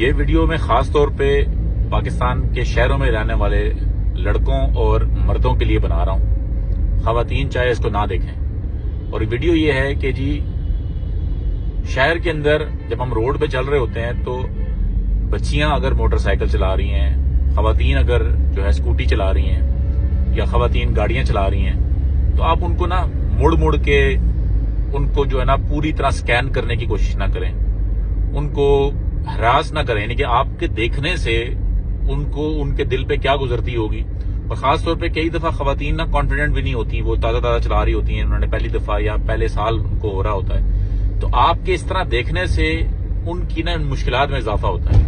یہ ویڈیو میں خاص طور پہ پاکستان کے شہروں میں رہنے والے لڑکوں اور مردوں کے لیے بنا رہا ہوں. خواتین چاہے اس کو نہ دیکھیں. اور ویڈیو یہ ہے کہ جی شہر کے اندر جب ہم روڈ پہ چل رہے ہوتے ہیں تو بچیاں اگر موٹر سائیکل چلا رہی ہیں، خواتین اگر جو ہے اسکوٹی چلا رہی ہیں یا خواتین گاڑیاں چلا رہی ہیں، تو آپ ان کو نا مڑ مڑ کے ان کو جو ہے نا پوری طرح سکین کرنے کی کوشش نہ کریں، ان کو ہراس نہ کریں. یعنی کہ آپ کے دیکھنے سے ان کو ان کے دل پہ کیا گزرتی ہوگی. اور خاص طور پہ کئی دفعہ خواتین نا کانفیڈنٹ بھی نہیں ہوتی، وہ تازہ چلا رہی ہوتی ہیں، انہوں نے پہلی دفعہ یا پہلے سال ان کو ہو رہا ہوتا ہے. تو آپ کے اس طرح دیکھنے سے ان کی نا مشکلات میں اضافہ ہوتا ہے.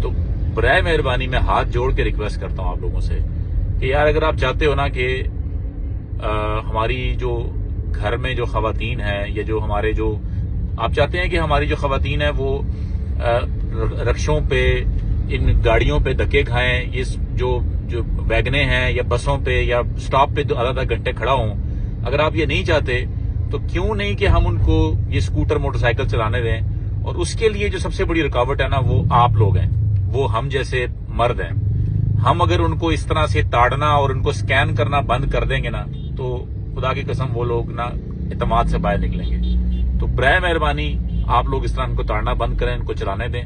تو برائے مہربانی میں ہاتھ جوڑ کے ریکویسٹ کرتا ہوں آپ لوگوں سے کہ یار اگر آپ چاہتے ہو نا کہ ہماری جو گھر میں جو خواتین ہیں یا جو ہمارے جو آپ چاہتے ہیں کہ ہماری جو خواتین ہیں وہ رکشوں پہ، ان گاڑیوں پہ دھکے کھائیں، یہ جو ویگنیں ہیں یا بسوں پہ یا سٹاپ پہ آدھا گھنٹے کھڑا ہوں، اگر آپ یہ نہیں چاہتے تو کیوں نہیں کہ ہم ان کو یہ اسکوٹر موٹر سائیکل چلانے دیں. اور اس کے لیے جو سب سے بڑی رکاوٹ ہے نا وہ آپ لوگ ہیں، وہ ہم جیسے مرد ہیں. ہم اگر ان کو اس طرح سے تاڑنا اور ان کو سکین کرنا بند کر دیں گے نا تو خدا کی قسم وہ لوگ نا اعتماد سے باہر نکلیں گے. تو برائے مہربانی آپ لوگ اس طرح ان کو تاڑنا بند کریں، ان کو چلانے دیں.